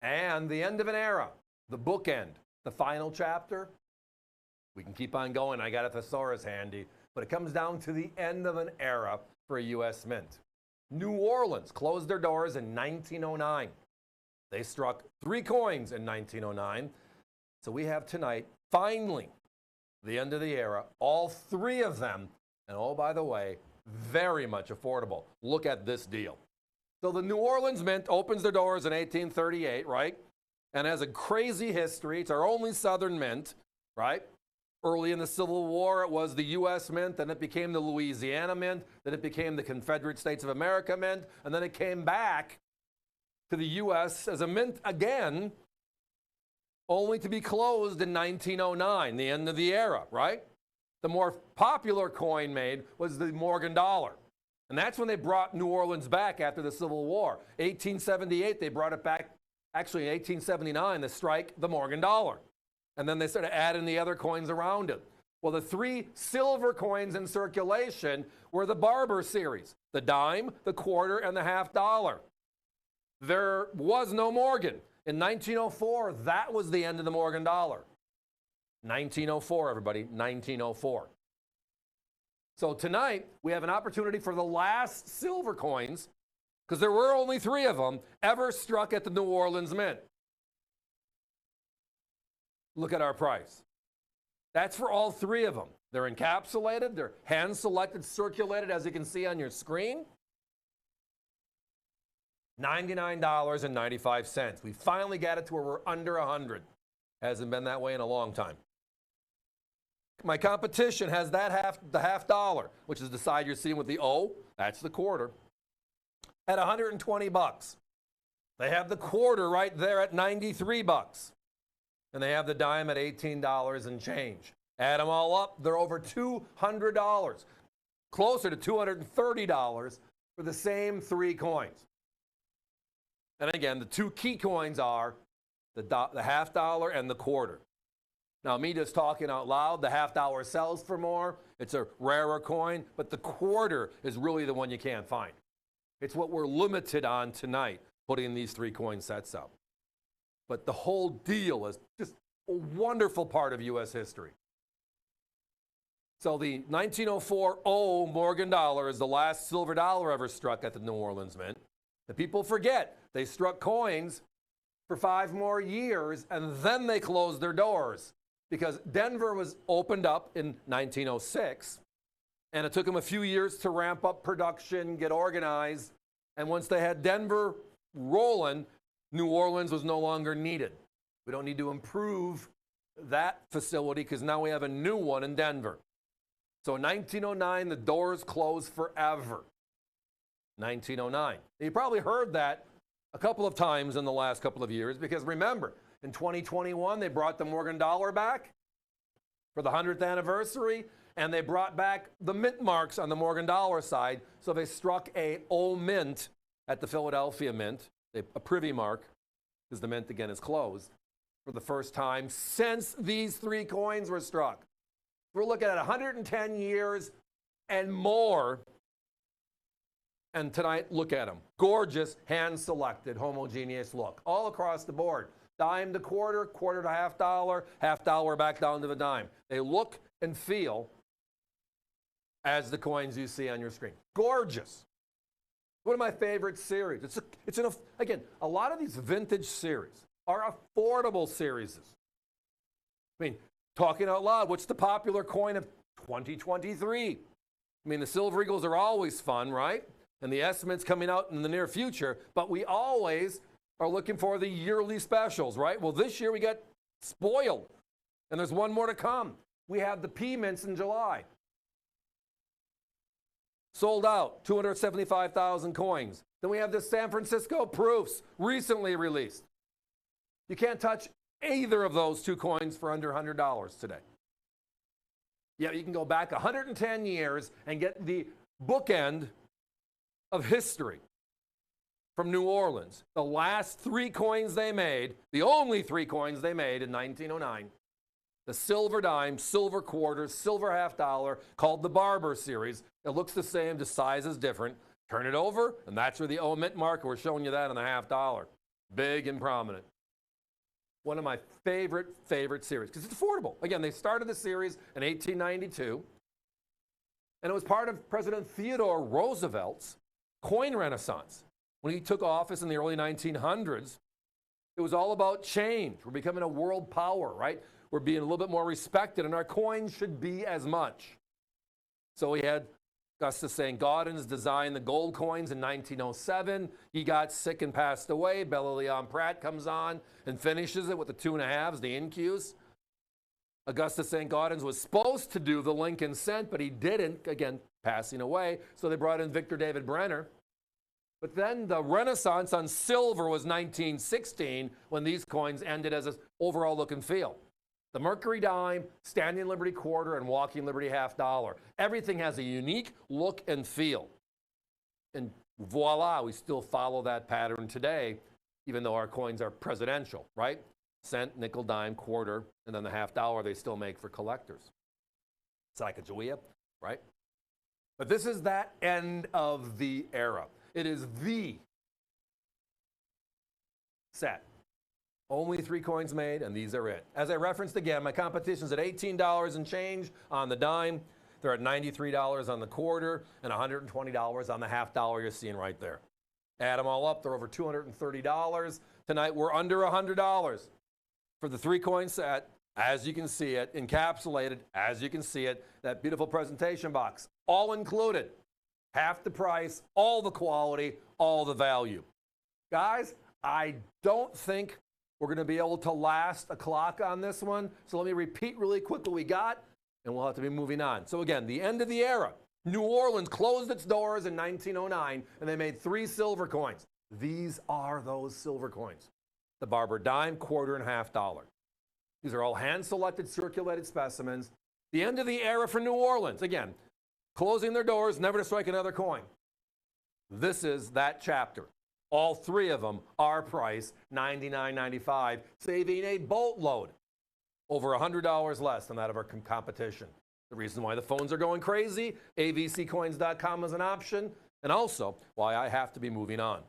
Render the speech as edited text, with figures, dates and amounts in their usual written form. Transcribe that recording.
And the end of an era, the bookend, the final chapter. We can keep on going. I got a thesaurus handy, but it comes down to the end of an era for a U.S. mint. New Orleans closed their doors in 1909. They struck 3 coins in 1909. So we have tonight, finally, the end of the era, all 3 of them, and oh, by the way, very much affordable. Look at this deal. So the New Orleans Mint opens their doors in 1838, right? And has a crazy history. It's our only Southern mint, right? Early in the Civil War, it was the U.S. Mint, then it became the Louisiana Mint, then it became the Confederate States of America Mint, and then it came back to the U.S. as a mint again, only to be closed in 1909, the end of the era, right? The more popular coin made was the Morgan dollar. And that's when they brought New Orleans back after the Civil War. 1878, they brought it back. Actually, in 1879, they strike the Morgan dollar. And then they started adding the other coins around it. Well, the 3 silver coins in circulation were the Barber series, the dime, the quarter, and the half dollar. There was no Morgan. In 1904, that was the end of the Morgan dollar. 1904, everybody, 1904. So tonight, we have an opportunity for the last silver coins, because there were only 3 of them, ever struck at the New Orleans Mint. Look at our price. That's for all 3 of them. They're encapsulated, they're hand-selected, circulated, as you can see on your screen. $99.95. We finally got it to where we're under 100. Hasn't been that way in a long time. My competition has the half dollar, which is the side you're seeing with the O. That's the quarter. At $120. They have the quarter right there at $93. And they have the dime at $18 and change. Add them all up, they're over $200. Closer to $230 for the same 3 coins. And again, the 2 key coins are the half dollar and the quarter. Now, me just talking out loud, the half dollar sells for more. It's a rarer coin, but the quarter is really the one you can't find. It's what we're limited on tonight, putting these 3 coin sets up. But the whole deal is just a wonderful part of U.S. history. So the 1904 O Morgan dollar is the last silver dollar ever struck at the New Orleans Mint. The people forget they struck coins for 5 more years, and then they closed their doors because Denver was opened up in 1906, and it took them a few years to ramp up production, get organized, and once they had Denver rolling, New Orleans was no longer needed. We don't need to improve that facility because now we have a new one in Denver. So in 1909, the doors closed forever. 1909. You probably heard that a couple of times in the last couple of years because remember, in 2021, they brought the Morgan dollar back for the 100th anniversary, and they brought back the mint marks on the Morgan dollar side. So they struck a O mint at the Philadelphia Mint, a privy mark, because the mint again is closed, for the first time since these 3 coins were struck. We're looking at 110 years and more. And tonight, look at them. Gorgeous, hand-selected, homogeneous look. All across the board. Dime to quarter, quarter to half dollar back down to the dime. They look and feel as the coins you see on your screen. Gorgeous. One of my favorite series. Again, a lot of these vintage series are affordable series. I mean, talking out loud, what's the popular coin of 2023? I mean, the Silver Eagles are always fun, right? And the estimates coming out in the near future, but we always are looking for the yearly specials, right? Well, this year we got spoiled, and there's one more to come. We have the P mints in July. Sold out, 275,000 coins. Then we have the San Francisco proofs, recently released. You can't touch either of those 2 coins for under $100 today. Yeah, you can go back 110 years and get the bookend of history from New Orleans. The last 3 coins they made, the only 3 coins they made in 1909, the silver dime, silver quarter, silver half dollar, called the Barber series. It looks the same, the size is different. Turn it over, and that's where the O mint mark, we're showing you that on the half dollar. big and prominent. One of my favorite series, because it's affordable. Again, they started the series in 1892, and it was part of President Theodore Roosevelt's coin renaissance. When he took office in the early 1900s, it was all about change. We're becoming a world power, right? We're being a little bit more respected, and our coins should be as much. So we had Augustus St. Gaudens design the gold coins in 1907. He got sick and passed away. Bella Leon Pratt comes on and finishes it with the 2.5s, the INQs. Augustus St. Gaudens was supposed to do the Lincoln cent, but he didn't, again, passing away. So they brought in Victor David Brenner. But then the Renaissance on silver was 1916, when these coins ended as an overall look and feel. The Mercury dime, Standing Liberty quarter, and Walking Liberty half dollar. Everything has a unique look and feel. And voila, we still follow that pattern today, even though our coins are presidential, right? Cent, nickel, dime, quarter, and then the half dollar they still make for collectors. Sacagawea, right? But this is that end of the era. It is the set. Only 3 coins made, and these are it. As I referenced again, my competition's at $18 and change on the dime. They're at $93 on the quarter and $120 on the half dollar you're seeing right there. Add them all up, they're over $230. Tonight, we're under $100 for the 3-coin set, as you can see it, encapsulated, as you can see it, that beautiful presentation box, all included. Half the price, all the quality, all the value. Guys, I don't think we're going to be able to last a clock on this one. So let me repeat really quick what we got, and we'll have to be moving on. So again, the end of the era. New Orleans closed its doors in 1909, and they made 3 silver coins. These are those silver coins. The Barber dime, quarter, and half dollar. These are all hand-selected, circulated specimens. The end of the era for New Orleans. Again, closing their doors, never to strike another coin. This is that chapter. All 3 of them are priced $99.95, saving a boatload, over $100 less than that of our competition. The reason why the phones are going crazy, avccoins.com is an option, and also why I have to be moving on.